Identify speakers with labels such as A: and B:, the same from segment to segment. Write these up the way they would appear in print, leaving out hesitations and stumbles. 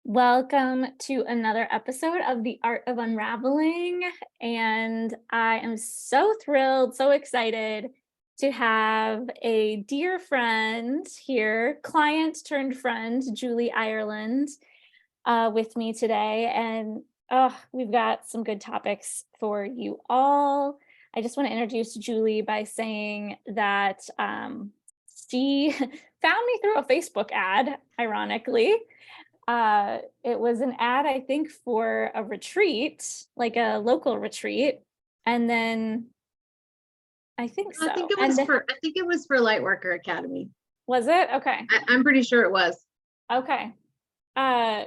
A: Welcome to another episode of The Art of Unraveling. And I am so thrilled, so excited to have a dear friend here, client turned friend, Juli Ireland, with me today. And we've got some good topics for you all. I just want to introduce Juli by saying that she found me through a Facebook ad, ironically. It was an ad, I think, for a retreat, like a local retreat. And then I think
B: I
A: so.
B: think it
A: And
B: was
A: then,
B: for I think it was for Lightworker Academy.
A: was it? Okay.
B: I'm pretty sure it was.
A: Okay. Uh,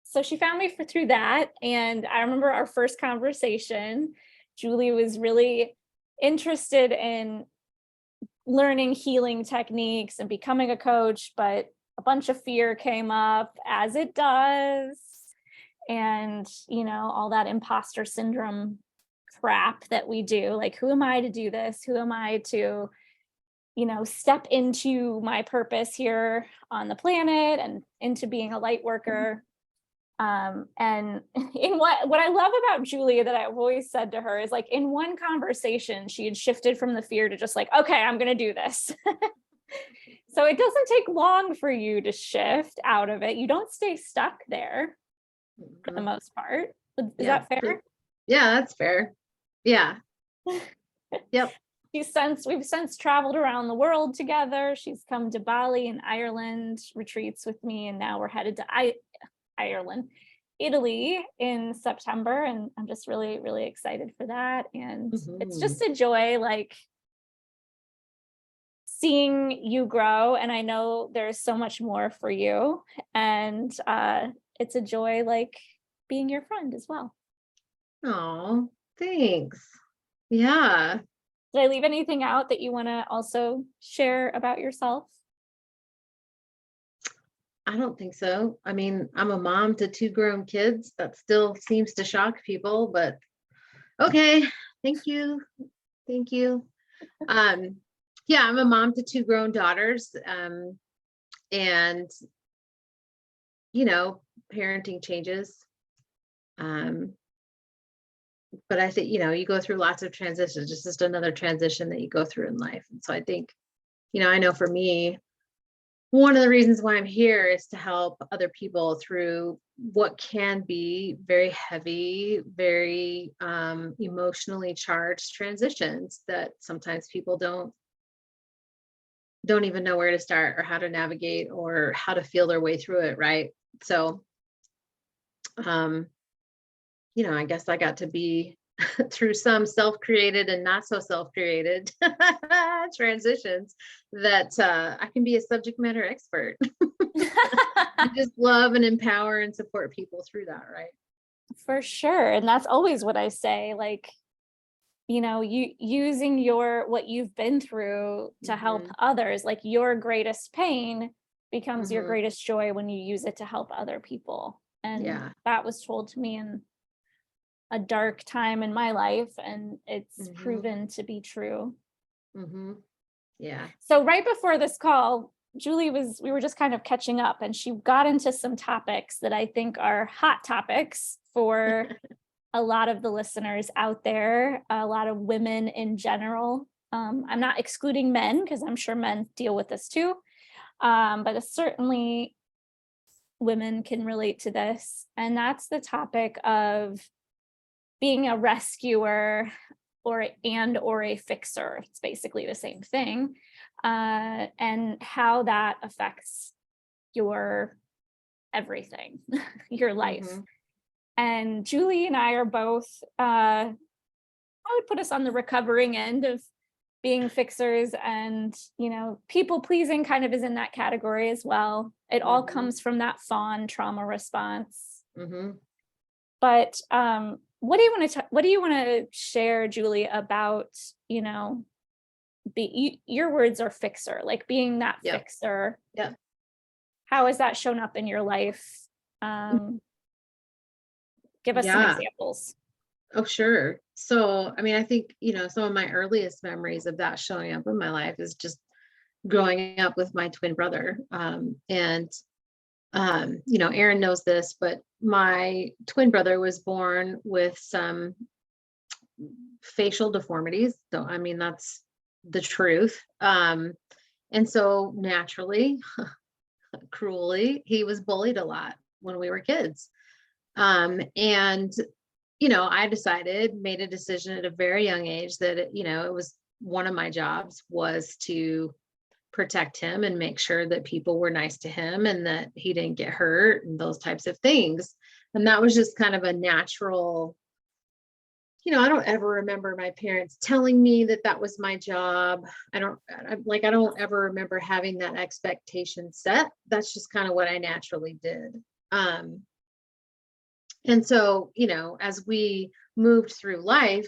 A: so she found me through that. And I remember our first conversation. Juli was really interested in learning healing techniques and becoming a coach, but a bunch of fear came up, as it does. And, all that imposter syndrome crap that we do. Like, who am I to do this? Who am I to, step into my purpose here on the planet and into being a light worker? And in what I love about Julia that I've always said to her is, like, in one conversation, she had shifted from the fear to just like, okay, I'm going to do this. So it doesn't take long for you to shift out of it. You don't stay stuck there for the most part. Is
B: Yeah.
A: that fair?
B: Yeah, that's fair. Yeah. Yep.
A: We've since traveled around the world together. She's come to Bali and Ireland retreats with me, and now we're headed to Ireland, Italy in September, and I'm just really, really excited for that. And it's just a joy, like, seeing you grow, and I know there's so much more for you, and it's a joy, like, being your friend as well.
B: Oh, thanks. Yeah.
A: Did I leave anything out that you want to also share about yourself?
B: I don't think so. I mean, I'm a mom to two grown kids. That still seems to shock people, but okay. Thank you. Thank you. Yeah, I'm a mom to two grown daughters. And parenting changes. But I think, you go through lots of transitions. It's just another transition that you go through in life. And so I think, I know for me, one of the reasons why I'm here is to help other people through what can be very heavy, very emotionally charged transitions that sometimes people don't even know where to start or how to navigate or how to feel their way through it. Right. So, I guess I got to be through some self-created and not so self-created transitions that I can be a subject matter expert. I just love and empower and support people through that, right?
A: For sure. And that's always what I say, like, you using what you've been through to help others, like, your greatest pain becomes your greatest joy when you use it to help other people. And that was told to me in a dark time in my life, and it's proven to be true.
B: Yeah.
A: So right before this call, we were just kind of catching up, and she got into some topics that I think are hot topics for a lot of the listeners out there, a lot of women in general. I'm not excluding men, because I'm sure men deal with this too. But certainly women can relate to this. And that's the topic of being a rescuer or a fixer. It's basically the same thing. And how that affects your everything, your life. And Juli and I are both, I would put us on the recovering end of being fixers, and, people pleasing kind of is in that category as well. It all comes from that fawn trauma response. But what do you want to share, Juli, about, your words are fixer, like being that fixer.
B: Yeah.
A: How has that shown up in your life? Give us some examples.
B: Oh, sure. So, I mean, I think, some of my earliest memories of that showing up in my life is just growing up with my twin brother. And Aaron knows this, but my twin brother was born with some facial deformities. So, I mean, that's the truth. And so naturally, cruelly, he was bullied a lot when we were kids. And I made a decision at a very young age that, it was one of my jobs was to protect him and make sure that people were nice to him and that he didn't get hurt and those types of things. And that was just kind of a natural, I don't ever remember my parents telling me that that was my job. I don't ever remember having that expectation set. That's just kind of what I naturally did. And so, as we moved through life,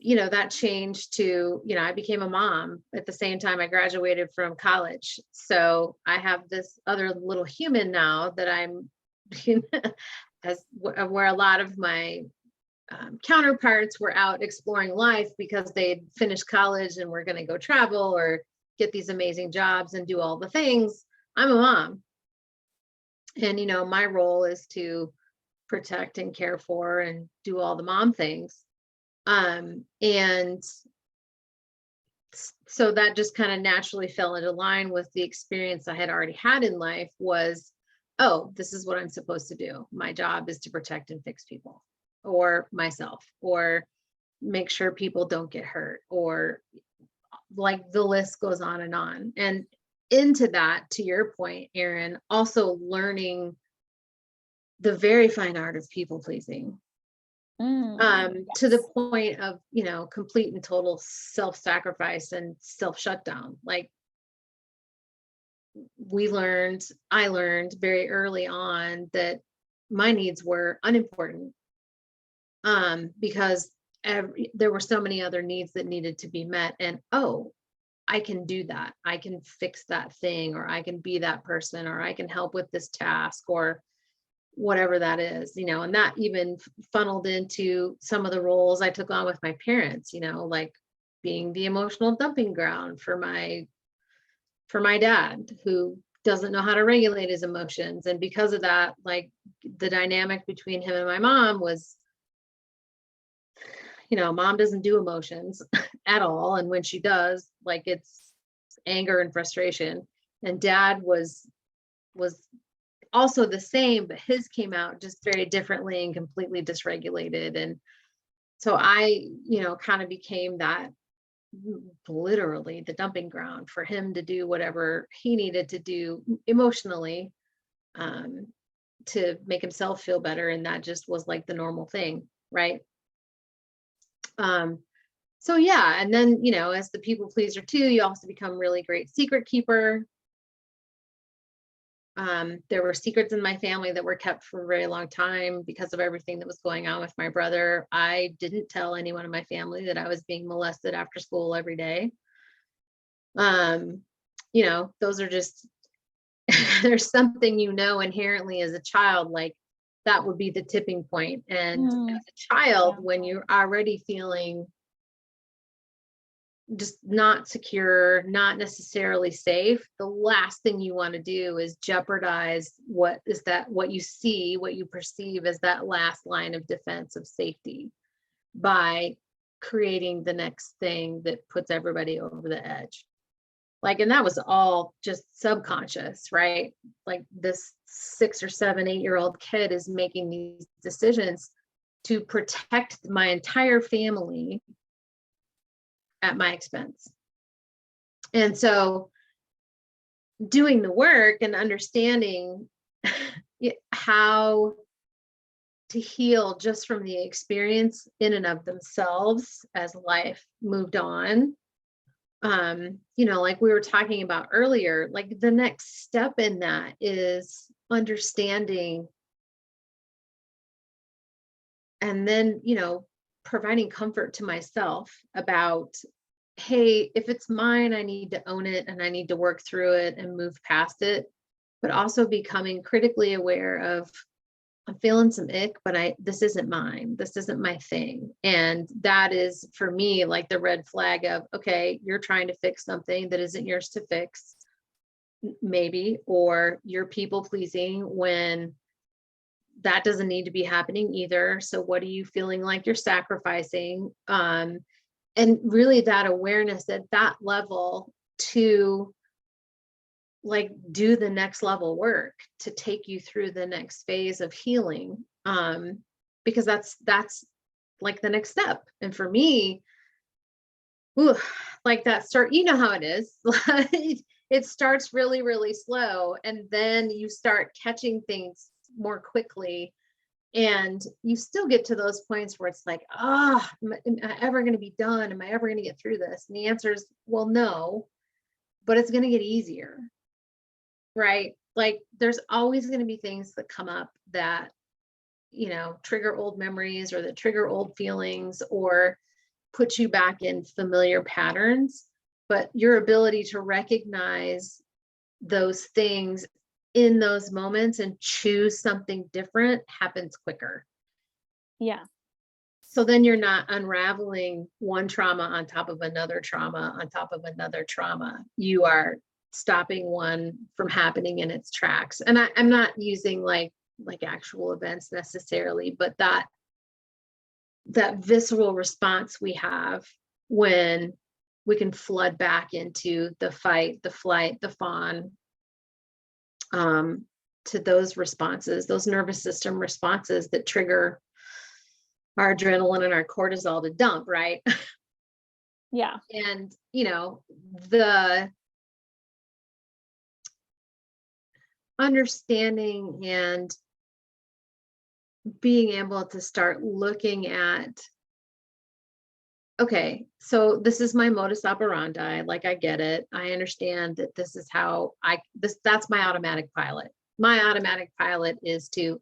B: that changed to, I became a mom at the same time I graduated from college. So I have this other little human now that I'm, where a lot of my counterparts were out exploring life because they'd finished college and were going to go travel or get these amazing jobs and do all the things. I'm a mom. And, my role is to protect and care for and do all the mom things. And so that just kind of naturally fell into line with the experience I had already had in life was, oh, this is what I'm supposed to do. My job is to protect and fix people or myself or make sure people don't get hurt or like the list goes on and on. And into that, to your point, Erin, also learning the very fine art of people pleasing. To the point of, complete and total self-sacrifice and self-shutdown. Like I learned very early on that my needs were unimportant because there were so many other needs that needed to be met. And, I can do that. I can fix that thing, or I can be that person, or I can help with this task, or whatever that is, and that even funneled into some of the roles I took on with my parents, like being the emotional dumping ground for my dad who doesn't know how to regulate his emotions. And because of that, like the dynamic between him and my mom was, mom doesn't do emotions at all. And when she does, like it's anger and frustration. And dad was also the same, but his came out just very differently and completely dysregulated. And so I, kind of became that literally the dumping ground for him to do whatever he needed to do emotionally to make himself feel better. And that just was like the normal thing. Right. So yeah. And then, as the people pleaser too, you also become really great secret keeper. There were secrets in my family that were kept for a very long time because of everything that was going on with my brother. I didn't tell anyone in my family that I was being molested after school every day. Those are just, there's something, inherently as a child, like that would be the tipping point. And as a child, when you're already feeling just not secure, not necessarily safe, the last thing you want to do is jeopardize what you see, what you perceive as that last line of defense of safety by creating the next thing that puts everybody over the edge. Like, and that was all just subconscious, right? Like this 6 or 7, 8-year-old kid is making these decisions to protect my entire family at my expense. And so doing the work and understanding how to heal just from the experience in and of themselves as life moved on. Like we were talking about earlier, like the next step in that is understanding and then, providing comfort to myself about, hey, if it's mine, I need to own it and I need to work through it and move past it, but also becoming critically aware of, I'm feeling some ick, but this isn't mine. This isn't my thing. And that is for me, like the red flag of, okay, you're trying to fix something that isn't yours to fix. maybe, or you're people pleasing when that doesn't need to be happening either. So what are you feeling like you're sacrificing? And really that awareness at that level to like do the next level work to take you through the next phase of healing. Because that's like the next step. And for me, ooh, like that start, you know how it is. It starts really, really slow, and then you start catching things more quickly. And you still get to those points where it's like, am I ever going to be done? Am I ever going to get through this? And the answer is, well, no, but it's going to get easier, right? Like there's always going to be things that come up that, trigger old memories or that trigger old feelings or put you back in familiar patterns. But your ability to recognize those things in those moments and choose something different happens quicker.
A: Yeah.
B: So then you're not unraveling one trauma on top of another trauma on top of another trauma. You are stopping one from happening in its tracks. And I'm not using like actual events necessarily, but that visceral response we have when we can flood back into the fight, the flight, the fawn, to those responses, those nervous system responses that trigger our adrenaline and our cortisol to dump, right?
A: Yeah.
B: And, the understanding and being able to start looking at, okay, so this is my modus operandi. Like I get it. I understand that this is how that's my automatic pilot. My automatic pilot is to,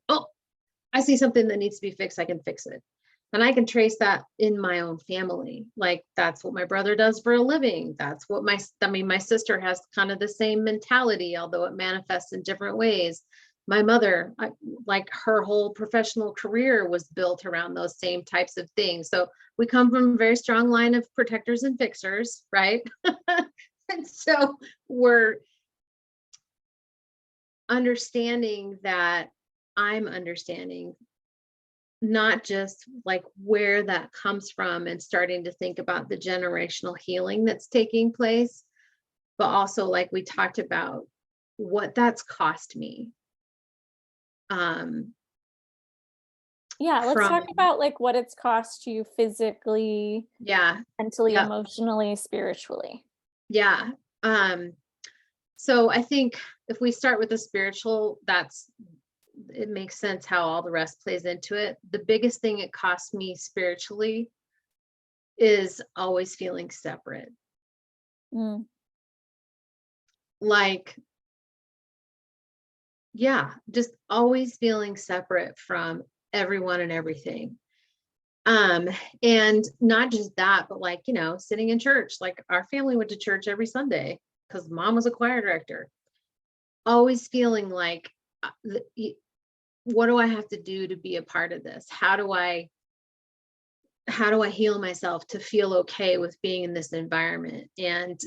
B: I see something that needs to be fixed. I can fix it. And I can trace that in my own family. Like that's what my brother does for a living. That's what my sister has kind of the same mentality, although it manifests in different ways. My mother, like her whole professional career was built around those same types of things. So we come from a very strong line of protectors and fixers, right? And so we're understanding that I'm understanding not just like where that comes from and starting to think about the generational healing that's taking place, but also like we talked about what that's cost me.
A: Yeah, let's talk about like what it's cost you physically, mentally,
B: yeah,
A: emotionally, spiritually.
B: yeah. So I think if we start with the spiritual, it makes sense how all the rest plays into it. The biggest thing it cost me spiritually is always feeling separate. Like, just always feeling separate from everyone and everything. And not just that, but like, sitting in church, like our family went to church every Sunday because mom was a choir director. Always feeling like, what do I have to do to be a part of this? How do I heal myself to feel okay with being in this environment? And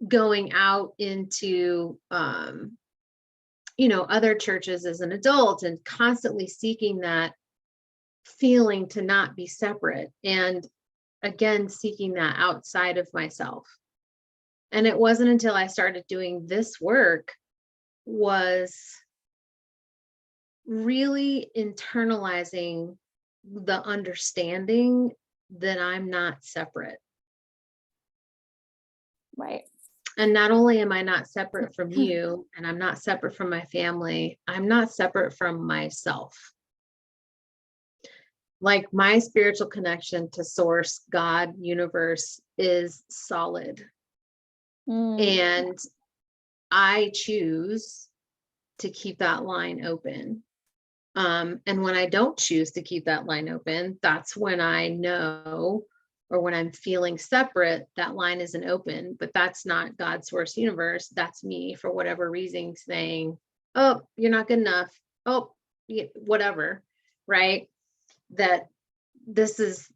B: going out into, other churches as an adult and constantly seeking that feeling to not be separate. And again, seeking that outside of myself. And it wasn't until I started doing this work was really internalizing the understanding that I'm not separate.
A: Right.
B: And not only am I not separate from you, and I'm not separate from my family, I'm not separate from myself. Like my spiritual connection to source, God, universe is solid. And I choose to keep that line open. And when I don't choose to keep that line open, that's when I know, or when I'm feeling separate, that line isn't open, but that's not God's source universe. That's me for whatever reason saying, oh, you're not good enough. Oh, whatever. Right. That this is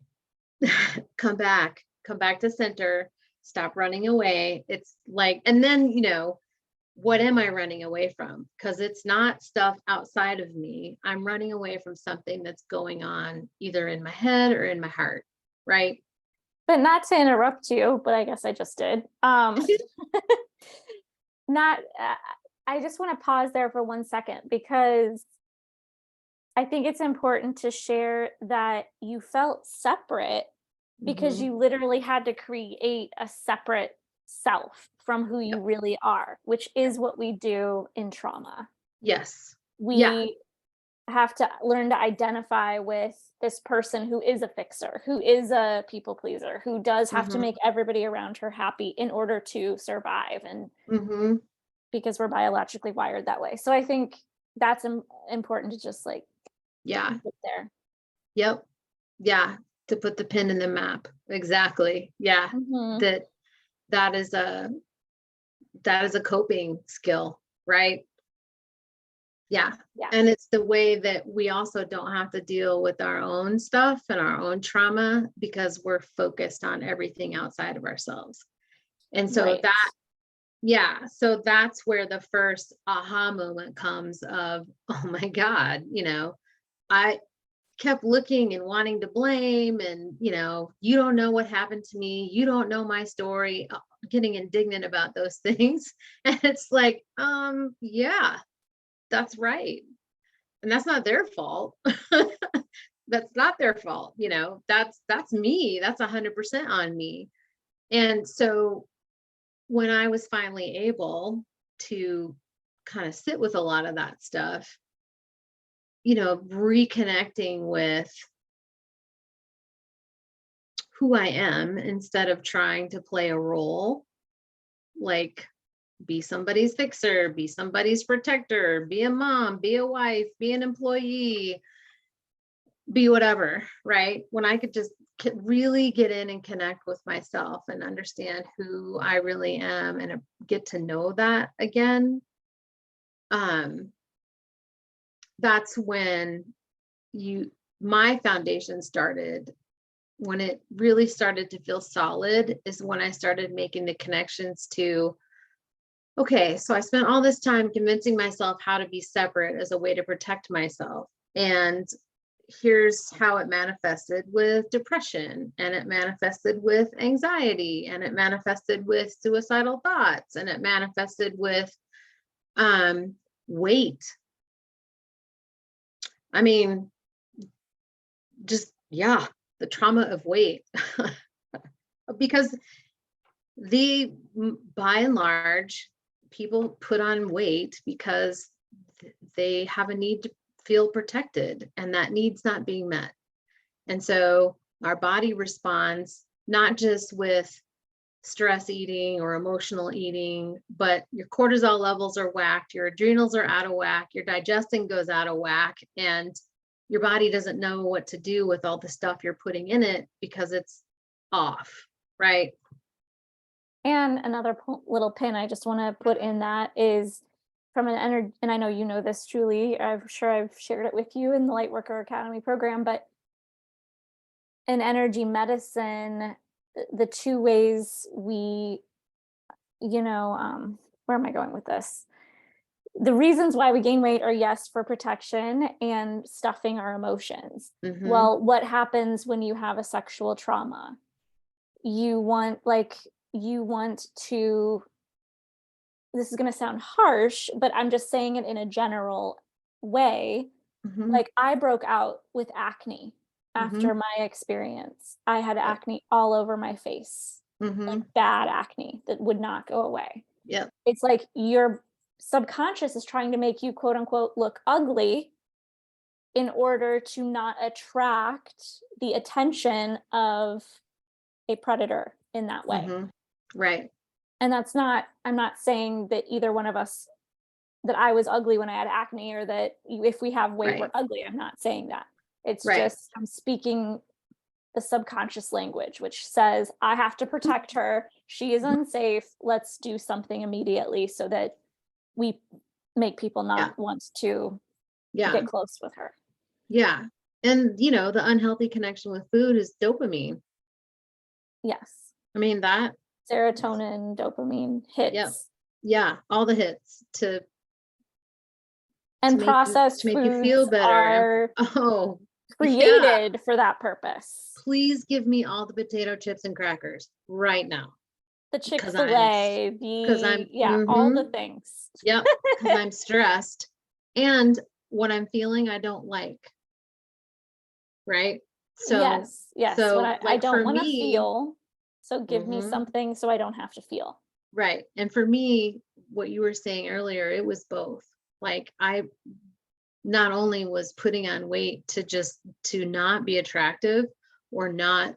B: come back to center, stop running away. It's like, and then, what am I running away from? Because it's not stuff outside of me. I'm running away from something that's going on either in my head or in my heart, right?
A: But not to interrupt you, but I guess I just did. Not, I just want to pause there for 1 second, because I think it's important to share that you felt separate because
B: Mhm.
A: you literally had to create a separate self from who you
B: Yep.
A: really are, which is what we do in trauma.
B: Yes. Yeah.
A: We have to learn to identify with this person who is a fixer, who is a people pleaser, who does have to
B: Mhm.
A: make everybody around her happy in order to survive, and
B: Mhm.
A: because we're biologically wired that way. So I think that's important to just like
B: Yeah.
A: put there.
B: Yep. Yeah. To put the pin in the map. Exactly. Yeah.
A: Mhm.
B: That that is a coping skill, right? Yeah.
A: Yeah.
B: And it's the way that we also don't have to deal with our own stuff and our own trauma because we're focused on everything outside of ourselves. And so
A: Right.
B: that, yeah, so that's where the first aha moment comes of, oh my God, I kept looking and wanting to blame and, you don't know what happened to me. You don't know my story, getting indignant about those things. And it's like, yeah, that's right. And that's not their fault. That's not their fault. That's me. That's 100% on me. And so when I was finally able to kind of sit with a lot of that stuff, reconnecting with who I am instead of trying to play a role, like be somebody's fixer, be somebody's protector, be a mom, be a wife, be an employee, be whatever, right? When I could just really get in and connect with myself and understand who I really am and get to know that again, um, that's when my foundation started. When it really started to feel solid is when I started making the connections to, okay, so I spent all this time convincing myself how to be separate as a way to protect myself. And here's how it manifested with depression, and it manifested with anxiety, and it manifested with suicidal thoughts, and it manifested with weight. I mean, just, yeah, the trauma of weight. Because by and large, people put on weight because they have a need to feel protected, and that need's not being met. And so our body responds not just with stress eating or emotional eating, but your cortisol levels are whacked, your adrenals are out of whack, your digestion goes out of whack, and your body doesn't know what to do with all the stuff you're putting in it because it's off, right?
A: And another little pin I just want to put in that is from an energy, and I know you know this, Julie. I'm sure I've shared it with you in the Lightworker Academy program, but in energy medicine, the two ways we, where am I going with this? The reasons why we gain weight are, yes, for protection and stuffing our emotions.
B: Mm-hmm.
A: Well, what happens when you have a sexual trauma? You want to, this is going to sound harsh, but I'm just saying it in a general way.
B: Mm-hmm.
A: Like, I broke out with acne
B: Mm-hmm.
A: after my experience. I had
B: Yep.
A: acne all over my face,
B: Mm-hmm.
A: like bad acne that would not go away.
B: Yep.
A: It's like your subconscious is trying to make you, quote unquote, look ugly in order to not attract the attention of a predator in that way.
B: Mm-hmm. Right.
A: And I'm not saying that either one of us, that I was ugly when I had acne, or that if we have weight, we're
B: Right.
A: ugly. I'm not saying that. It's
B: Right.
A: just, I'm speaking the subconscious language, which says, I have to protect her. She is unsafe. Let's do something immediately so that we make people
B: Yeah.
A: not want to
B: Yeah.
A: get close with her.
B: Yeah. And the unhealthy connection with food is dopamine.
A: Yes.
B: I mean, that,
A: Serotonin, dopamine
B: yep.
A: hits.
B: Yeah, all the hits to
A: And
B: make you
A: processed
B: feel
A: foods
B: better.
A: are
B: Oh, yeah.
A: created for that purpose.
B: Please give me all the potato chips and crackers right now.
A: The
B: Because I'm,
A: Chick-fil-A, all the things.
B: yep, because I'm stressed. And what I'm feeling, I don't like. Right? So,
A: Yes. When I
B: like
A: don't
B: for
A: want to
B: me,
A: feel, so give me
B: mhm,
A: something so I don't have to feel.
B: right. And for me, what you were saying earlier, it was both. Like I not only was putting on weight to not be attractive or not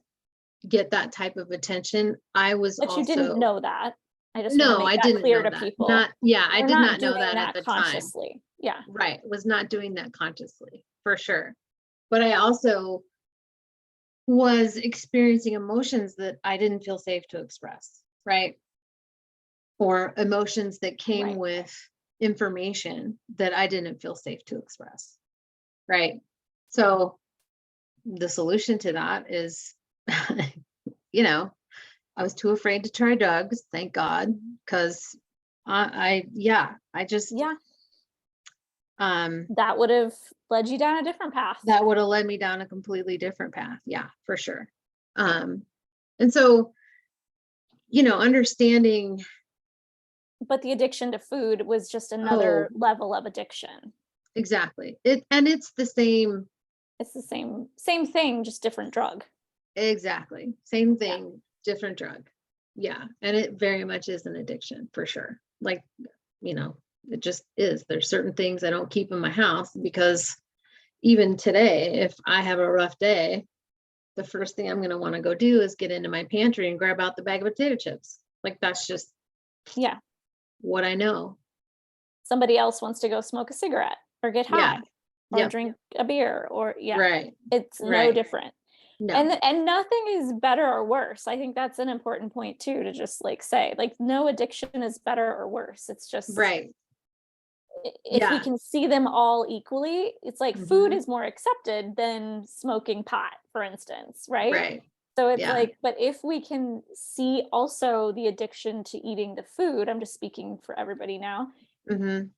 B: get that type of attention, I was
A: But you didn't
B: also,
A: know that. I just want to
B: no,
A: make
B: I
A: that
B: didn't
A: clear
B: know
A: to
B: that.
A: people.
B: I
A: You're
B: did
A: not
B: not know
A: doing
B: that at
A: that
B: the time.
A: consciously. Yeah.
B: Right. Was not doing that consciously, for sure. But I also was experiencing emotions that I didn't feel safe to express, right? Or emotions that came
A: Right.
B: with information that I didn't feel safe to express, right? So the solution to that is, you know, I was too afraid to try drugs, thank God, because I just,
A: Yeah.
B: um,
A: That would have led you down a different path.
B: that would have led me down a completely different path. Yeah, for sure. And so, understanding,
A: But the addiction to food was just
B: oh,
A: another level of addiction.
B: exactly. It's the same,
A: It's the same thing, just different drug.
B: exactly. Same
A: Yeah.
B: thing, different drug. Yeah. And it very much is an addiction for sure. Like, it just is. There's certain things I don't keep in my house because even today, if I have a rough day, the first thing I'm going to want to go do is get into my pantry and grab out the bag of potato chips. Like that's just
A: Yeah.
B: what I know.
A: Somebody else wants to go smoke a cigarette or get
B: Yeah.
A: high or
B: Yep.
A: drink a beer or
B: Right.
A: it's no
B: Right.
A: different.
B: No.
A: And nothing is better or worse. I think that's an important point too, to just like say, like, no addiction is better or worse. It's just,
B: Right.
A: if we
B: Yeah.
A: can see them all equally, it's like food
B: Mhm.
A: is more accepted than smoking pot, for instance, right?
B: Right.
A: So it's
B: Yeah.
A: like, but if we can see also the addiction to eating the food, I'm just speaking for everybody now,
B: Mhm.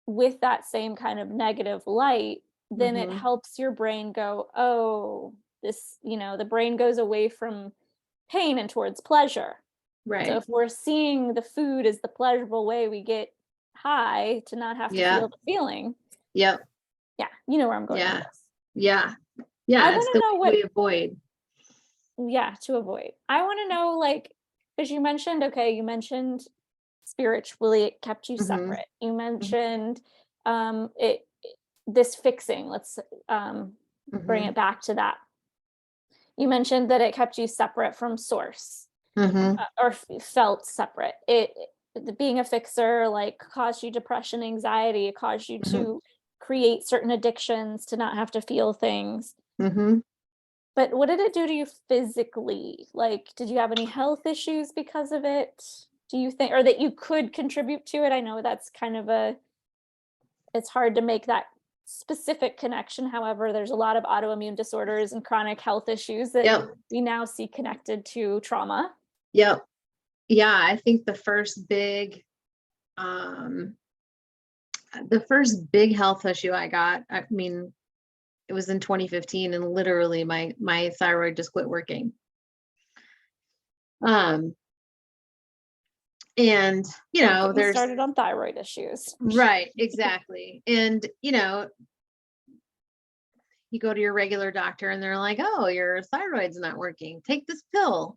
A: with that same kind of negative light, then it
B: Mhm.
A: helps your brain go, oh, this, the brain goes away from pain and towards pleasure. So
B: Right.
A: if we're seeing the food as the pleasurable way we get high to not have to
B: Yeah.
A: feel the feeling,
B: Yep.
A: yeah, you know where I'm going with
B: Yeah.
A: this.
B: Yeah.
A: I
B: Yeah.
A: want
B: It's
A: to
B: the
A: know
B: way
A: what,
B: we avoid.
A: yeah, to avoid. I want to know, like, because you mentioned spiritually it kept you
B: Mhm.
A: separate. You
B: Mhm.
A: mentioned this fixing. Let's bring
B: Mhm.
A: it back to that. You mentioned that it kept you separate from source,
B: Mhm.
A: or felt separate. Being a fixer like caused you depression, anxiety. It caused you
B: Mhm.
A: to create certain addictions to not have to feel things.
B: Mhm.
A: But what did it do to you physically? Like, did you have any health issues because of it? Do you think, or that you could contribute to it? I know that's kind of it's hard to make that specific connection. However, there's a lot of autoimmune disorders and chronic health issues that
B: Yep.
A: we now see connected to trauma.
B: Yep. Yeah, I think um the first big health issue I got, I mean, it was in 2015 and literally my thyroid just quit working. Um and
A: Don't get me
B: there's
A: started on thyroid issues.
B: right, exactly. And you go to your regular doctor and they're like, "Oh, your thyroid's not working. Take this pill."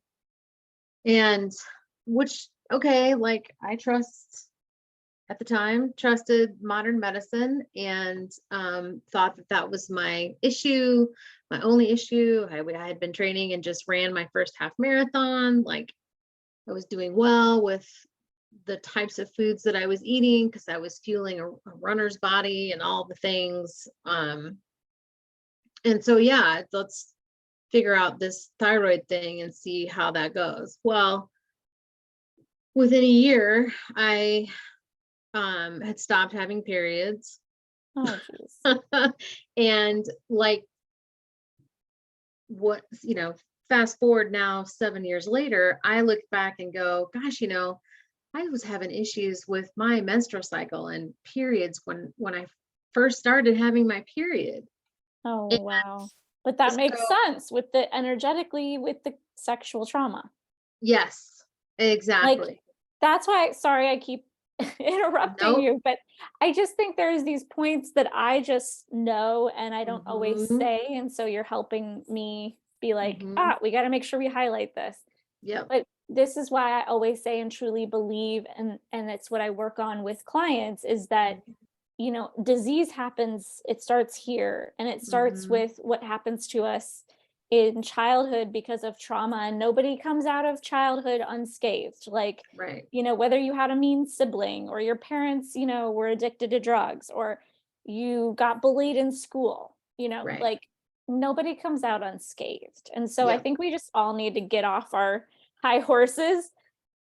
B: And which okay, like I at the time trusted modern medicine and thought that that was my issue, my only issue. I had been training and just ran my first half marathon. Like I was doing well with the types of foods that I was eating because I was fueling a runner's body and all the things. And so, yeah, let's figure out this thyroid thing and see how that goes. Well, within a year, I had stopped having periods.
A: Oh, geez.
B: And like what, fast forward now 7 years later, I look back and go, gosh, I was having issues with my menstrual cycle and periods when I first started having my period.
A: Oh,
B: And
A: wow. But that makes
B: so
A: sense with the energetically with the sexual trauma.
B: yes,
A: Like,
B: exactly.
A: that's why, sorry, I keep interrupting
B: Nope.
A: you, but I just think there's these points that I just know and I don't always
B: Hmm.
A: say. And so you're helping me be like,
B: Hmm.
A: we got to make sure we highlight this.
B: Yep.
A: But this is why I always say and truly believe, and it's what I work on with clients, is that, disease happens, it starts here, and it starts
B: Hmm.
A: with what happens to us in childhood because of trauma, and nobody comes out of childhood unscathed. Like,
B: Right.
A: whether you had a mean sibling, or your parents, were addicted to drugs, or you got bullied in school,
B: Right.
A: like, nobody comes out unscathed. And so I
B: Yep.
A: think we just all need to get off our high horses,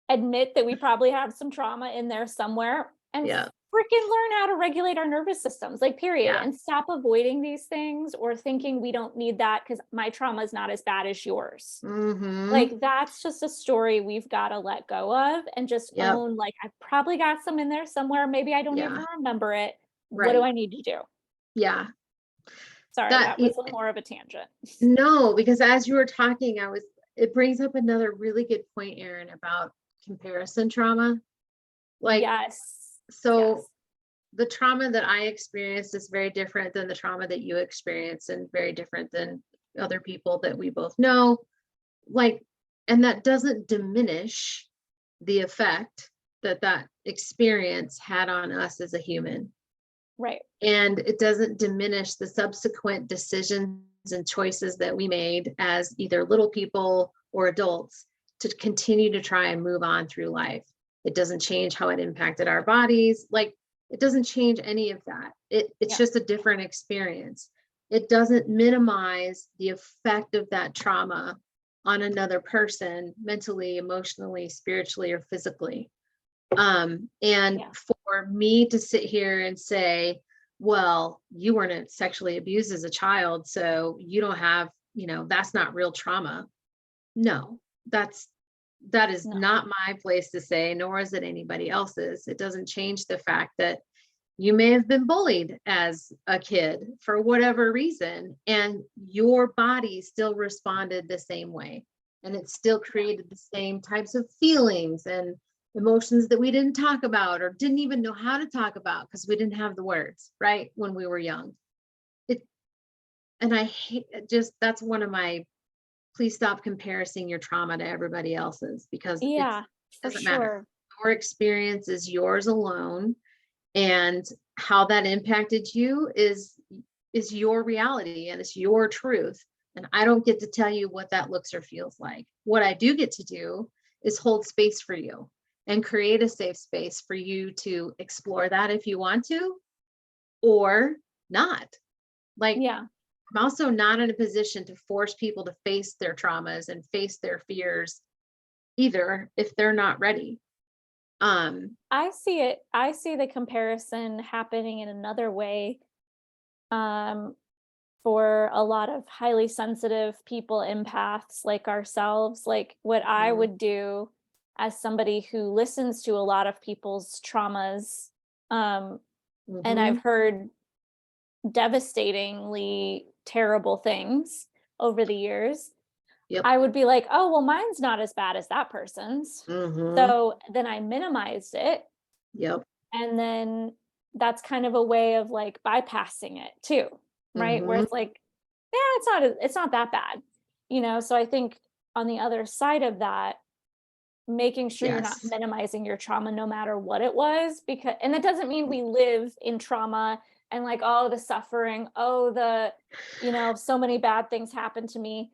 A: admit that we probably have some trauma in there somewhere, and
B: Yeah.
A: freaking learn how to regulate our nervous systems, like, period,
B: Yeah.
A: and stop avoiding these things or thinking we don't need that because my trauma is not as bad as yours.
B: Hmm.
A: Like, that's just a story we've got to let go of and just
B: Yep.
A: own, like, I've probably got some in there somewhere. Maybe I don't even
B: Yeah.
A: remember it. What do
B: Right.
A: I need to do?
B: Yeah.
A: Sorry,
B: That
A: that was more of a tangent.
B: no, because as you were talking, it brings up another really good point, Erin, about comparison trauma. Like,
A: Yes.
B: so
A: Yes.
B: the trauma that I experienced is very different than the trauma that you experienced, and very different than other people that we both know. Like, and that doesn't diminish the effect that that experience had on us as a human.
A: Right.
B: And it doesn't diminish the subsequent decisions and choices that we made as either little people or adults to continue to try and move on through life. It doesn't change how it impacted our bodies. Like, it doesn't change any of that. It's
A: Yeah.
B: just a different experience. It doesn't minimize the effect of that trauma on another person, mentally, emotionally, spiritually, or physically. And
A: Yeah.
B: for me to sit here and say, well, you weren't sexually abused as a child, so you don't have, that's not real trauma. No, that is
A: No.
B: not my place to say, nor is it anybody else's. It doesn't change the fact that you may have been bullied as a kid for whatever reason, and your body still responded the same way. And it still
A: Yeah.
B: created the same types of feelings and emotions that we didn't talk about or didn't even know how to talk about because we didn't have the words, right? When we were young. It and I hate just that's one of my please stop comparing your trauma to everybody else's because it
A: Yeah, for
B: doesn't matter.
A: sure.
B: Your experience is yours alone, and how that impacted you is your reality and it's your truth, and I don't get to tell you what that looks or feels like. What I do get to do is hold space for you and create a safe space for you to explore that if you want to, or not. Like,
A: Yeah.
B: I'm also not in a position to force people to face their traumas and face their fears either if they're not ready.
A: I see the comparison happening in another way, um, for a lot of highly sensitive people, empaths like ourselves. Like, what I
B: Mhm.
A: would do as somebody who listens to a lot of people's traumas, um, and I've
B: Mhm.
A: heard devastatingly terrible things over the years,
B: Yep.
A: I would be like, "Oh, well, mine's not as bad as that person's."
B: Mhm.
A: So then I minimized it,
B: Yep.
A: and then that's kind of a way of, like, bypassing it too, right? Where
B: Mhm.
A: it's like, "Yeah, it's not that bad." So I think on the other side of that, making sure you're not
B: Yes.
A: minimizing your trauma no matter what it was, because and that doesn't mean we live in trauma and, like, oh, the suffering, oh, so many bad things happen to me.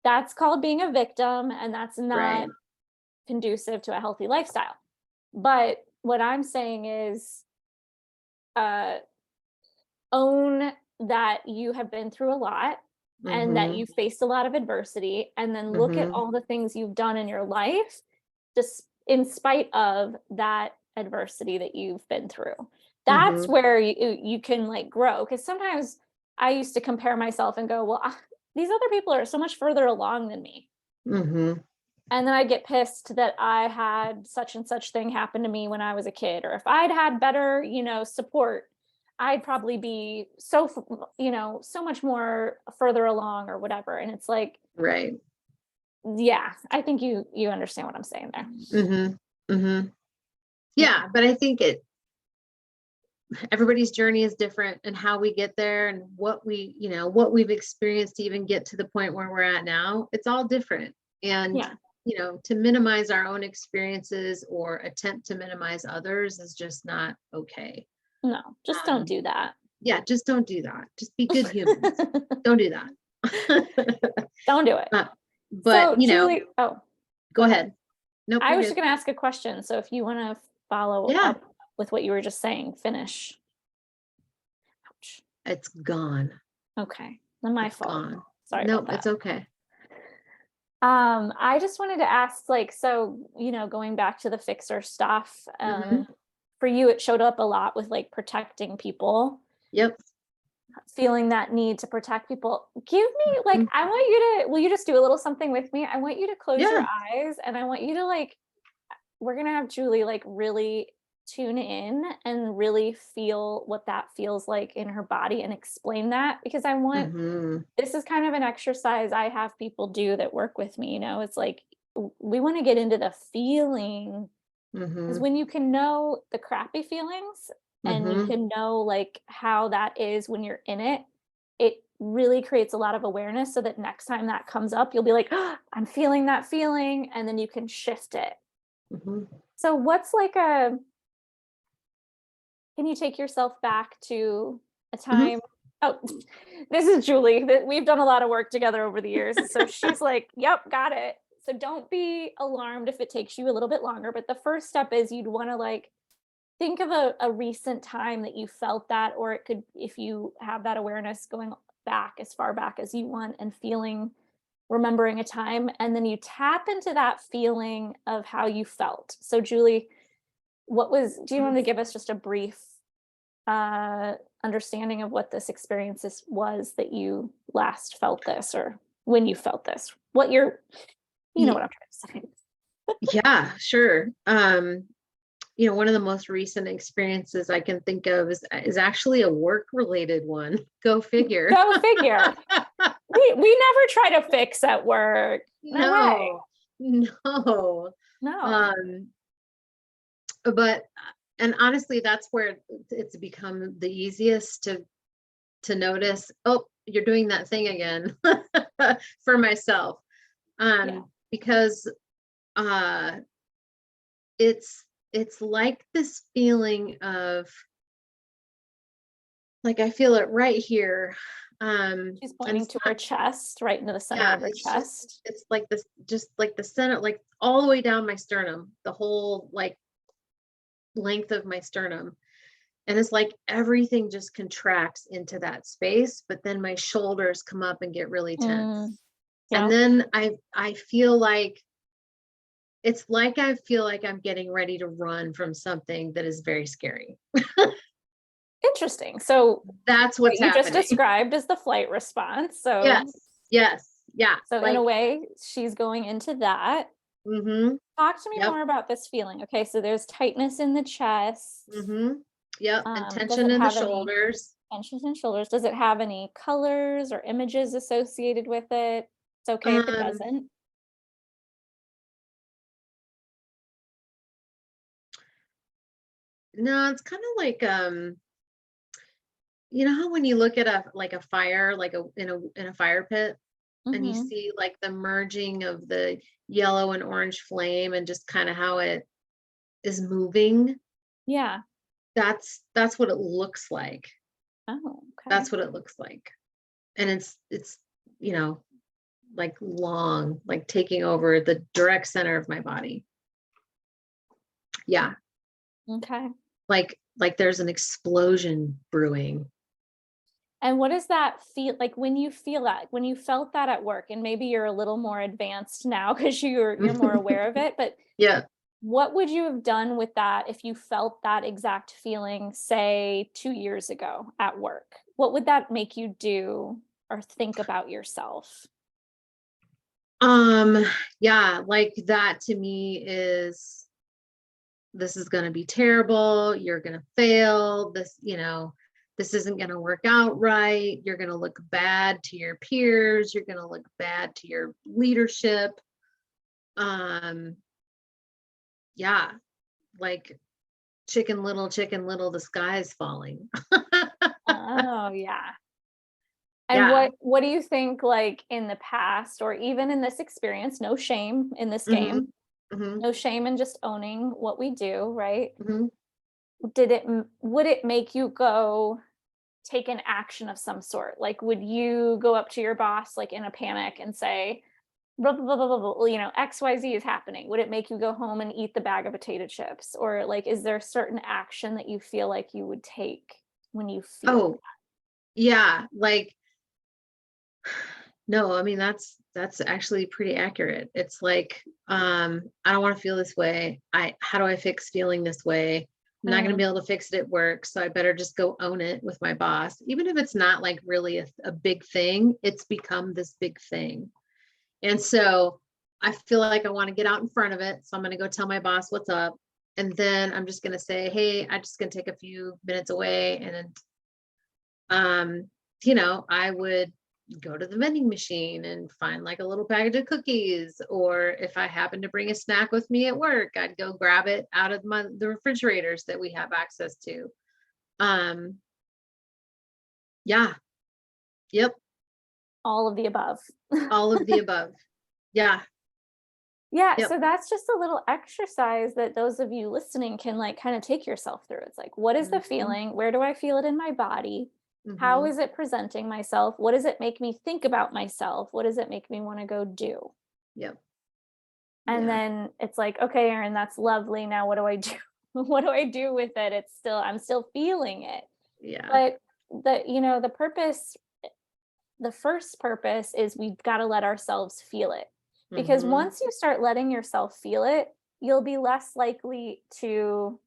A: That's called being a victim, and that's
B: Right.
A: not conducive to a healthy lifestyle. But what I'm saying is, uh, own that you have been through a lot and that
B: Mhm.
A: you faced a lot of adversity, and then look at
B: Mhm.
A: all the things you've done in your life just in spite of that adversity that you've been through. That's
B: Mhm.
A: where you can, like, grow, because sometimes I used to compare myself and go, well, these other people are so much further along than me.
B: Mhm.
A: And then I get pissed that I had such and such thing happen to me when I was a kid, or if I'd had better, support, I'd probably be so much more further along or whatever. And it's like,
B: Right.
A: yeah, I think you understand what I'm saying there.
B: Mm-hmm. Mm-hmm. Yeah, but I think everybody's journey is different, and how we get there and what we've experienced to even get to the point where we're at now, it's all different. And
A: Yeah.
B: to minimize our own experiences or attempt to minimize others is just not okay.
A: No, just don't do that.
B: Yeah, just don't do that. Just be good humans. Don't do that.
A: Don't do it.
B: But
A: So Julie,
B: go ahead. Nope,
A: I
B: you're
A: was
B: good.
A: just going to ask a question. So if you want to follow
B: Yeah.
A: up with what you were just saying, finish. Ouch.
B: It's gone.
A: Okay. Not my fault.
B: Gone.
A: Sorry
B: Nope,
A: about that.
B: it's okay.
A: I just wanted to ask, so, going back to the fixer stuff,
B: Mhm.
A: for you, it showed up a lot with like protecting people,
B: Yep.
A: feeling that need to protect people. Give me
B: Mhm.
A: I want you to, will you just do a little something with me? I want you to close your
B: Yeah.
A: eyes, and I want you to we're going to have Julie really tune in and really feel what that feels like in her body and explain that, because I want,
B: Mhm.
A: this is kind of an exercise I have people do that work with me. It's like we want to get into the feeling, because
B: Mhm.
A: when you can know the crappy feelings and you
B: Mhm.
A: can know how that is when you're in it, it really creates a lot of awareness, so that next time that comes up, you'll be like, oh, I'm feeling that feeling, and then you can shift it.
B: Mhm.
A: So what's can you take yourself back to a
B: Mhm.
A: time? Oh, this is Julie. That we've done a lot of work together over the years. So she's like, yep, got it. So don't be alarmed if it takes you a little bit longer. But the first step is you'd want to think of a recent time that you felt that, or it could, if you have that awareness, going back as far back as you want and remembering a time. And then you tap into that feeling of how you felt. So Julie, do you want to give us just a brief understanding of what this was that you last felt this, or when you felt this, you know
B: Ye-
A: what I'm trying to say.
B: Yeah, sure. One of the most recent experiences I can think of is actually a work related one. Go figure.
A: Go figure. We never try to fix at work. No way.
B: No, no.
A: No.
B: Um, but and honestly, that's where it's become the easiest to notice, oh, you're doing that thing again for myself.
A: Yeah.
B: Because uh it's like this feeling of, like, I feel it right here.
A: She's
B: And
A: pointing
B: it's
A: to her
B: not,
A: chest, right into the center
B: yeah,
A: of her
B: it's like this, just like the center, like all the way down my sternum, the whole like length of my sternum. And it's like everything just contracts into that space, but then my shoulders come up and get really tense. And
A: Yeah.
B: then I feel like I feel like I'm getting ready to run from something that is very scary.
A: Interesting. So
B: That's
A: what
B: what's
A: you just
B: happening.
A: described is the flight response.
B: Yes. Yes. Yeah.
A: So in a
B: Like,
A: way, she's going into that.
B: mm-hmm.
A: Talk to me
B: Yep.
A: more about this feeling. Okay, so there's tightness in the chest.
B: Mm-hmm. Yep. And
A: Does
B: tension
A: it
B: in the
A: have any
B: shoulders.
A: tensions in shoulders? Does it have any colors or images associated with it? It's okay if it
B: Um,
A: doesn't.
B: no, it's kind of like, you know how when you look at a fire, like in a fire pit, and you
A: Mm-hmm.
B: see like the merging of the yellow and orange flame and just kind of how it is moving.
A: Yeah.
B: That's what it looks like.
A: Oh, okay.
B: That's what it looks like. And it's you know like long, like taking over the direct center of my body. Yeah.
A: Okay.
B: Like there's an explosion brewing.
A: And what does that feel like when you feel that, when you felt that at work? And maybe you're a little more advanced now because you're more aware of it, but
B: Yeah.
A: what would you have done with that if you felt that exact feeling, say 2 years ago at work? What would that make you do or think about yourself?
B: Um, yeah, like that to me is, this is going to be terrible. You're going to fail. This isn't going to work out right. You're going to look bad to your peers. You're going to look bad to your leadership. Um, yeah, like chicken little, the sky is falling.
A: Oh, yeah. And
B: Yeah.
A: what do you think, like, in the past or even in this experience, no shame in this
B: Hmm.
A: game,
B: Hmm.
A: no shame in just owning what we do, right?
B: Hmm.
A: Would it make you go take an action of some sort? Like, would you go up to your boss, like, in a panic and say, "Blah, blah, blah, blah, blah, blah, XYZ is happening." Would it make you go home and eat the bag of potato chips? Or, like, is there a certain action that you feel like you would take when you feel
B: Oh, yeah. Like, no, I mean, that's actually pretty accurate. It's like, I don't want to feel this way. How do I fix feeling this way? I'm not going to
A: that?
B: be able to fix it at work, so I better just go own it with my boss. Even if it's not like really a big thing, it's become this big thing. And so I feel like I want to get out in front of it. So I'm going to go tell my boss what's up. And then I'm just going to say, hey, I'm just going to take a few minutes away. And, um, I would go to the vending machine and find like a little package of cookies. Or if I happen to bring a snack with me at work, I'd go grab it out of the refrigerators that we have access to. Um, yeah. Yep.
A: All of the above.
B: All of the above. Yeah.
A: Yeah,
B: Yep.
A: so that's just a little exercise that those of you listening can, like, kind of take yourself through. It's like, what is the
B: Hmm.
A: feeling? Where do I feel it in my body? How
B: Hmm.
A: is it presenting myself? What does it make me think about myself? What does it make me want to go do?
B: Yep.
A: And
B: Yeah.
A: then it's like, okay, Erin, that's lovely. Now what do I do? What do I do with it? I'm still feeling it.
B: Yeah.
A: But the purpose, the first purpose is we've got to let ourselves feel it. Because
B: Hmm.
A: once you start letting yourself feel it, you'll be less likely to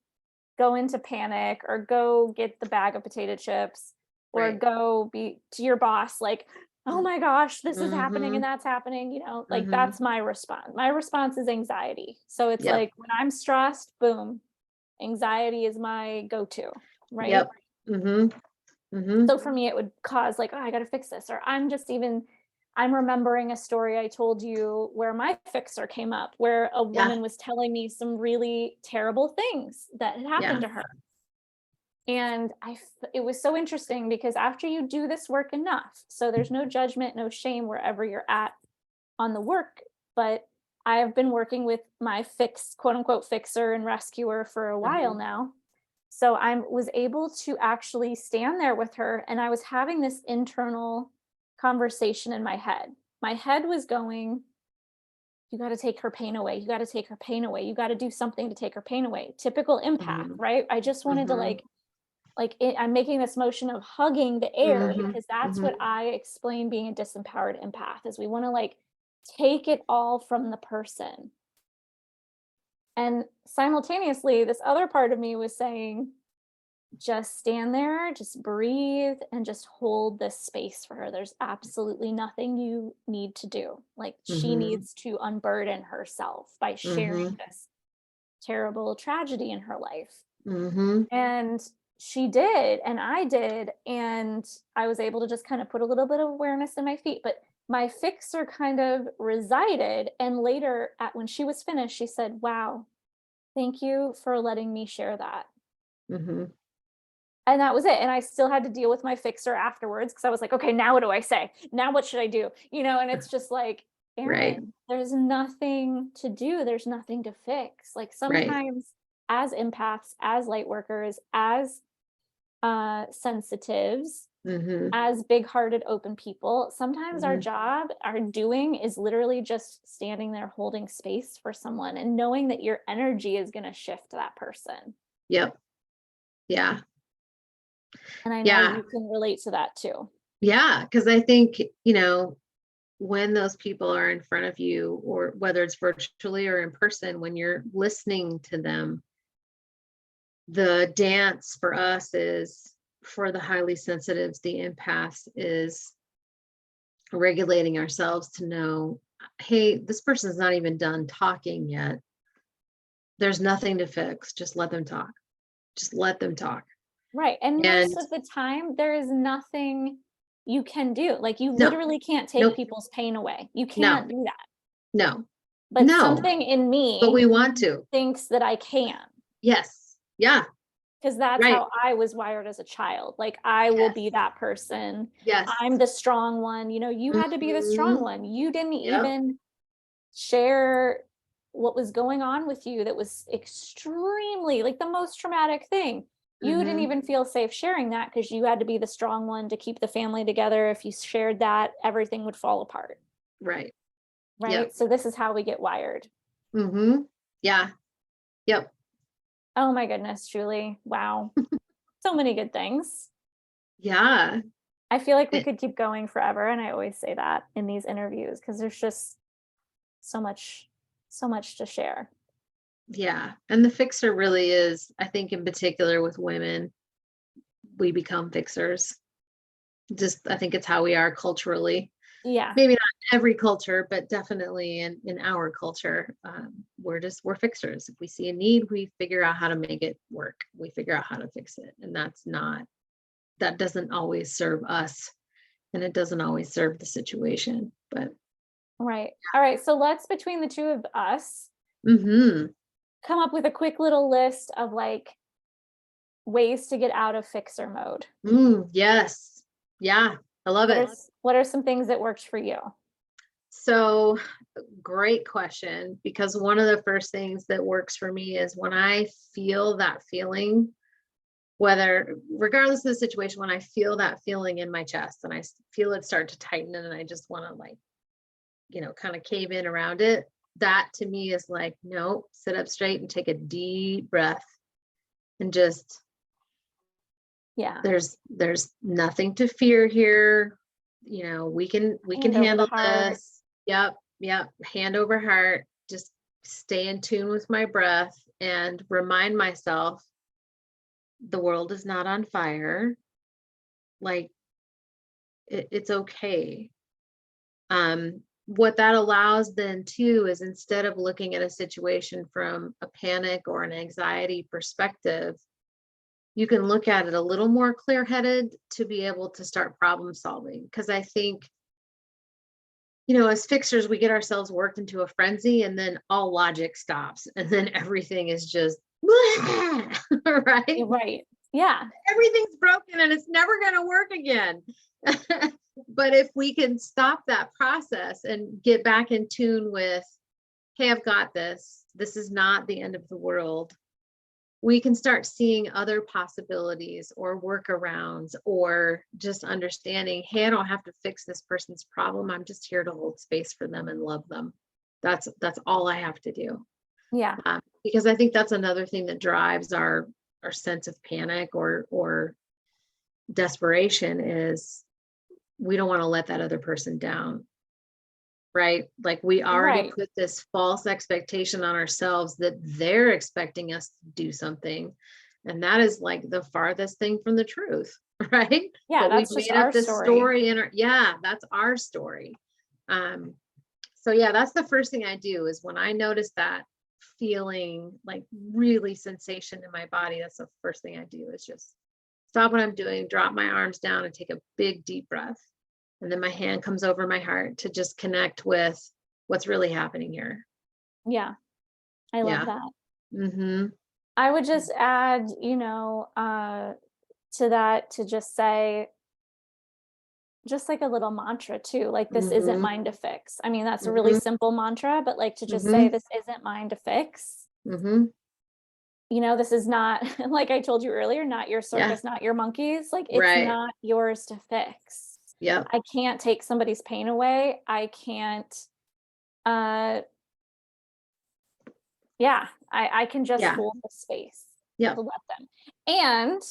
A: go into panic or go get the bag of potato chips or
B: Right.
A: go be to your boss like, "Oh my gosh, this is happening and
B: Mhm.
A: that's happening," like
B: Mhm.
A: that's my response. My response is anxiety. So it's
B: Yep.
A: like when I'm stressed, boom, anxiety is my go-to, right?
B: Yep. Mhm. Mhm.
A: So for me, it would cause like, oh, I got to fix this. Or I'm remembering a story I told you where my fixer came up, where a
B: Yeah.
A: woman was telling me some really terrible things that had happened
B: Yeah.
A: to her. And it was so interesting because after you do this work enough, so there's no judgment, no shame wherever you're at on the work. But I have been working with my quote unquote, fixer and rescuer for a while
B: Mhm.
A: now. So I was able to actually stand there with her and I was having this internal conversation in my head. My head was going, you got to take her pain away. You got to take her pain away. You got to do something to take her pain away. Typical empath,
B: Mhm.
A: right? I just wanted to
B: Mhm.
A: I'm making this motion of hugging the air
B: Mhm.
A: because that's what
B: Mhm.
A: I explain being a disempowered empath is we want to like take it all from the person. And simultaneously, this other part of me was saying, just stand there, just breathe, and just hold this space for her. There's absolutely nothing you need to do. Like, she
B: Mhm.
A: needs to unburden herself by sharing
B: Mhm.
A: this terrible tragedy in her life.
B: Mhm.
A: And she did, and I did. And I was able to just kind of put a little bit of awareness in my feet. But my fixer kind of resided. And later, when she was finished, she said, "Wow, thank you for letting me share that."
B: Mhm.
A: And that was it, and I still had to deal with my fixer afterwards because I was like, "Okay, now what do I say? Now what should I do?" And it's just like,
B: Right.
A: "Aaron, there's nothing to do, there's nothing to fix." Like,
B: Right.
A: sometimes as empaths, as light workers, as, sensitives,
B: Mhm.
A: as big-hearted, open people, sometimes our
B: Mhm.
A: job, our doing is literally just standing there holding space for someone and knowing that your energy is gonna shift to that person.
B: Yep. Yeah.
A: And I know
B: Yeah.
A: you can relate to that too.
B: Yeah. Because I think, when those people are in front of you, or whether it's virtually or in person, when you're listening to them, the dance for us is, for the highly sensitives, the empaths, is regulating ourselves to know hey, this person's not even done talking yet. There's nothing to fix. Just let them talk. Just let them talk.
A: Right. And
B: And
A: most of the time, there is nothing you can do. Like, you
B: no,
A: literally can't take
B: nope,
A: people's pain away. You
B: no,
A: can't do that.
B: no,
A: But
B: no.
A: something in
B: But
A: me
B: we want to.
A: thinks that I can,
B: Yes. Yeah.
A: because that's
B: Right.
A: how I was wired as a child. Like, I will be
B: Yes.
A: that person.
B: Yes.
A: I'm the strong one. You had to be the strong
B: Mhm.
A: one. You didn't
B: Yep.
A: even share what was going on with you that was extremely, like, the most traumatic thing. You didn't
B: Mhm.
A: even feel safe sharing that because you had to be the strong one to keep the family together. If you shared that, everything would fall apart.
B: Right. Yep.
A: Right. So this is how we get wired.
B: Mhm. Yeah. Yep.
A: Oh my goodness, Julie. Wow. So many good things.
B: Yeah.
A: I feel like we
B: It,
A: could keep going forever. And I always say that in these interviews because there's just so much, so much to share.
B: yeah. And the fixer really is, I think in particular with women, we become fixers. Just I think it's how we are culturally.
A: Yeah.
B: Maybe not every culture, but definitely in our culture, we're fixers. If we see a need, we figure out how to make it work. We figure out how to fix it, and that doesn't always serve us, and it doesn't always serve the situation. But
A: Right. All right. So let's, between the two of us,
B: hmm
A: come up with a quick little list of like ways to get out of fixer mode.
B: yes, yeah, I love
A: What are
B: it.
A: what are some things that worked for you?
B: So great question, because one of the first things that works for me is when I feel that feeling, whether regardless of the situation, when I feel that feeling in my chest and feel it start to tighten and I just want to, like, kind of cave in around it, that to me is like, no, sit up straight and take a deep breath and just,
A: Yeah.
B: there's nothing to fear here. We can
A: Hand over the
B: handle
A: heart.
B: this. Yep, hand over heart. Just stay in tune with my breath and remind myself the world is not on fire. Like, it's okay. What that allows then too is, instead of looking at a situation from a panic or an anxiety perspective, you can look at it a little more clear-headed to be able to start problem solving. Because I think, as fixers, we get ourselves worked into a frenzy and then all logic stops and then everything is just right?
A: Right. Yeah.
B: Everything's broken and it's never going to work again. But if we can stop that process and get back in tune with, hey, I've got this. This is not the end of the world. We can start seeing other possibilities or workarounds, or just understanding, hey, I don't have to fix this person's problem. I'm just here to hold space for them and love them. That's all I have to do.
A: Yeah.
B: Because I think that's another thing that drives our sense of panic or desperation is, we don't want to let that other person down, right? Like, we already
A: Right.
B: put this false expectation on ourselves that they're expecting us to do something, and that is like the farthest thing from the truth. Right?
A: Yeah.
B: But we've
A: That's just
B: made
A: our
B: up this
A: story.
B: story yeah, that's our story. So yeah, that's the first thing I do, is when I notice that feeling, like really sensation in my body, that's the first thing I do, is just stop what I'm doing, drop my arms down and take a big deep breath. And then my hand comes over my heart to just connect with what's really happening here.
A: Yeah. I love
B: Yeah.
A: that.
B: Mm-hmm.
A: I would just add, to that, to just say, just like a little mantra too, like, this isn't
B: Mm-hmm.
A: mine to fix. I mean, that's a really
B: Mm-hmm.
A: simple mantra, but like, to just say,
B: Mm-hmm.
A: this isn't mine to fix.
B: Mm-hmm.
A: This is not, like I told you earlier, not your
B: Yeah.
A: circus, not your monkeys. Like, it's
B: Right.
A: not yours to fix.
B: Yep.
A: I can't take somebody's pain away. I can't, uh, yeah, I can just
B: Yeah.
A: hold the space to
B: Yep.
A: let them. And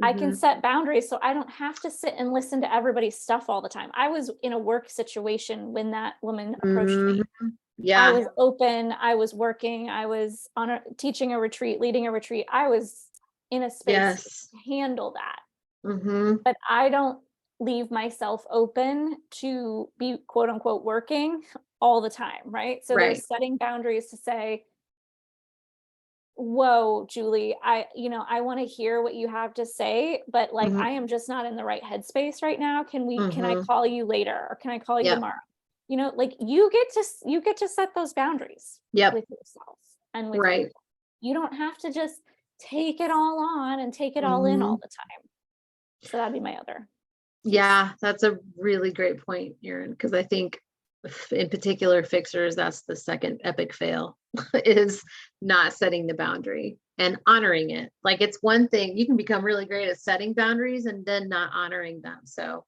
A: I can
B: Mm-hmm.
A: set boundaries so I don't have to sit and listen to everybody's stuff all the time. I was in a work situation when that woman approached me.
B: Mm-hmm.
A: I
B: Yeah.
A: was open, I was working, I was teaching a retreat, leading a retreat. I was in a space
B: Yes.
A: to handle that.
B: Mm-hmm.
A: But I don't leave myself open to be quote unquote working all the time, right? So they're
B: Right.
A: setting boundaries to say, whoa, Julie, I want to hear what you have to say, but like,
B: Mhm.
A: I am just not in the right headspace right now. Can I
B: Mhm.
A: call you later, or can I call you
B: Yep.
A: tomorrow? Like you get to set those boundaries
B: Yep.
A: with yourself and with
B: Right.
A: people. You don't have to just take it all on and take it all in all
B: Mhm.
A: the time. So that'd be my other piece.
B: Yeah, that's a really great point, Erin, because I think in particular fixers, that's the second epic fail is not setting the boundary and honoring it. Like it's one thing you can become really great at setting boundaries and then not honoring them. So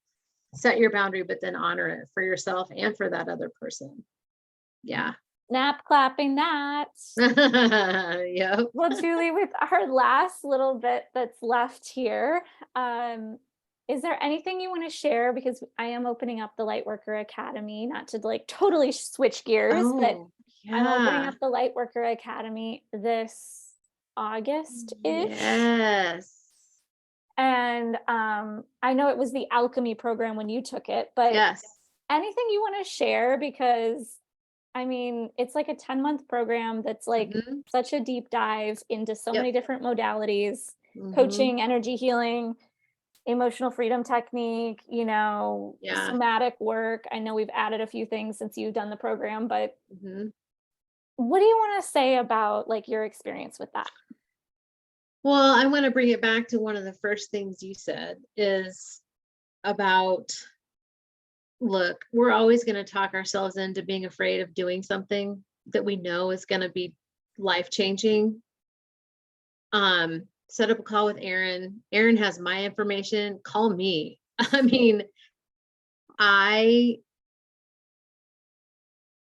B: set your boundary, but then honor it for yourself and for that other person. Yeah.
A: Nap clapping that.
B: Yep.
A: Well, Julie, with our last little bit that's left here, is there anything you want to share? Because I am opening up the Lightworker Academy, not to like totally switch gears, but
B: Oh,
A: I'm opening
B: yeah.
A: up the Lightworker Academy this August-ish.
B: Yes.
A: And I know it was the alchemy program when you took it, but
B: Yes.
A: anything you want to share? Because I mean, it's like a 10-month program that's like
B: Mhm.
A: such a deep dive into so
B: Yep.
A: many different modalities,
B: Mhm.
A: coaching, energy healing, emotional freedom technique,
B: Yeah.
A: somatic work. I know we've added a few things since you've done the program, but
B: Mhm.
A: what do you want to say about like your experience with that?
B: Well, I want to bring it back to one of the first things you said is about, look, we're always going to talk ourselves into being afraid of doing something that we know is going to be life changing. Set up a call with Erin. Erin has my information. Call me. I mean, I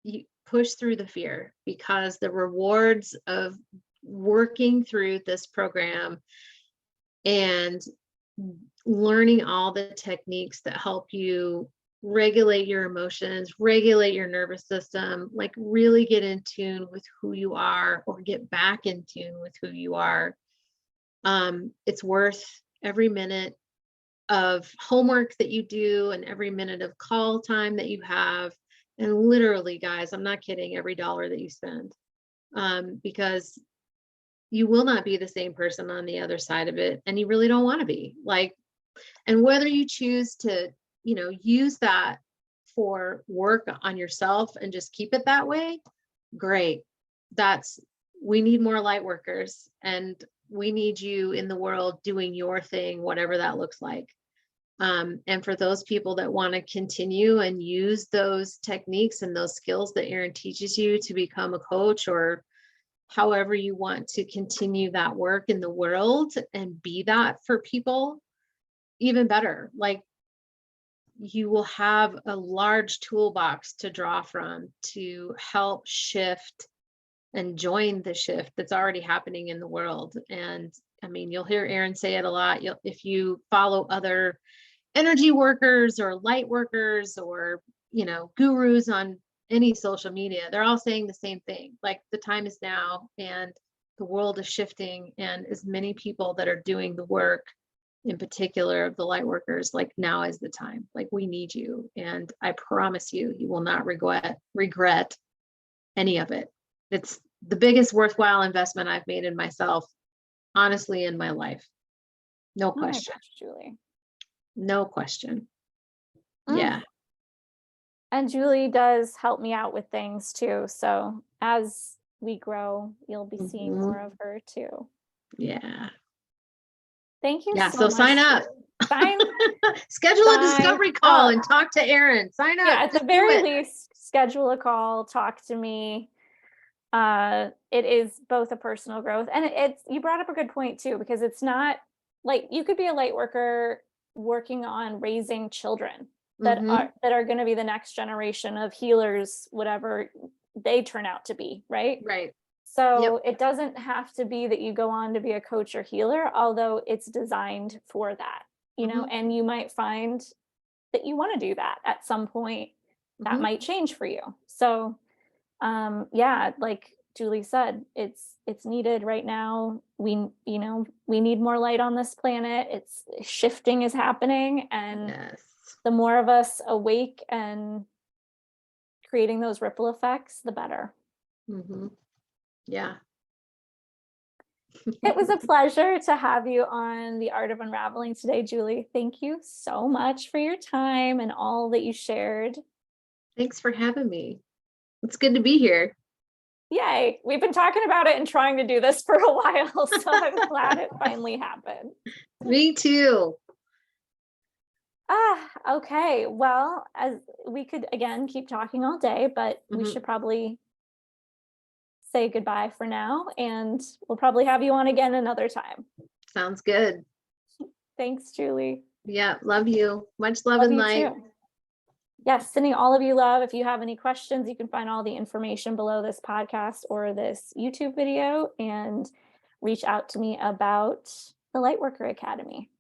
B: you push through the fear because the rewards of working through this program and learning all the techniques that help you regulate your emotions, regulate your nervous system, like really get in tune with who you are or get back in tune with who you are. It's worth every minute of homework that you do and every minute of call time that you have. And literally, guys, I'm not kidding, every dollar that you spend. Because you will not be the same person on the other side of it. And you really don't want to be. Like, and whether you choose to, use that for work on yourself and just keep it that way, great. That's, we need more light workers and we need you in the world doing your thing, whatever that looks like. And for those people that want to continue and use those techniques and those skills that Erin teaches you to become a coach or however you want to continue that work in the world and be that for people, even better. Like you will have a large toolbox to draw from to help shift and join the shift that's already happening in the world. And I mean, you'll hear Erin say it a lot. If you follow other energy workers or light workers or, gurus on any social media, they're all saying the same thing. Like the time is now and the world is shifting, and as many people that are doing the work in particular of the light workers, like now is the time. Like we need you, and I promise you, you will not regret any of it. It's the biggest worthwhile investment I've made in myself, honestly, in my life. No
A: Oh my
B: question.
A: gosh, Julie.
B: No question.
A: Mm.
B: Yeah.
A: And Julie does help me out with things too. So as we grow, you'll be seeing
B: Mhm.
A: more of her too.
B: Yeah.
A: Thank you
B: Yeah.
A: so
B: So sign
A: much,
B: up.
A: Julie. Sign,
B: Schedule a
A: sign
B: discovery call
A: up.
B: and talk to Erin. Sign
A: Yeah,
B: up.
A: at the
B: Just do
A: very
B: it.
A: least, schedule a call, talk to me. It is both a personal growth, and it's you brought up a good point too, because it's not like you could be a light worker working on raising children
B: Mm-hmm.
A: that are going to be the next generation of healers, whatever they turn out to be, right?
B: Right. Yep.
A: So it doesn't have to be that you go on to be a coach or healer, although it's designed for that,
B: Mm-hmm.
A: and you might find that you want to do that at some point. That
B: Mm-hmm.
A: might change for you. So yeah, like Julie said, it's needed right now. We need more light on this planet. It's shifting is happening, and
B: Yes.
A: the more of us awake and creating those ripple effects, the better.
B: Mhm. Yeah.
A: It was a pleasure to have you on The Art of Unraveling today, Julie. Thank you so much for your time and all that you shared.
B: Thanks for having me. It's good to be here.
A: Yay. We've been talking about it and trying to do this for a while, so I'm glad it finally happened.
B: Me too.
A: Okay. Well, as we could again keep talking all day, but we
B: Mhm.
A: should probably say goodbye for now, and we'll probably have you on again another time.
B: Sounds good.
A: Thanks, Julie.
B: Yeah, love you. Much love
A: Love
B: and
A: you
B: light.
A: too. Yes, sending all of you love. If you have any questions, you can find all the information below this podcast or this YouTube video and reach out to me about the Lightworker Academy.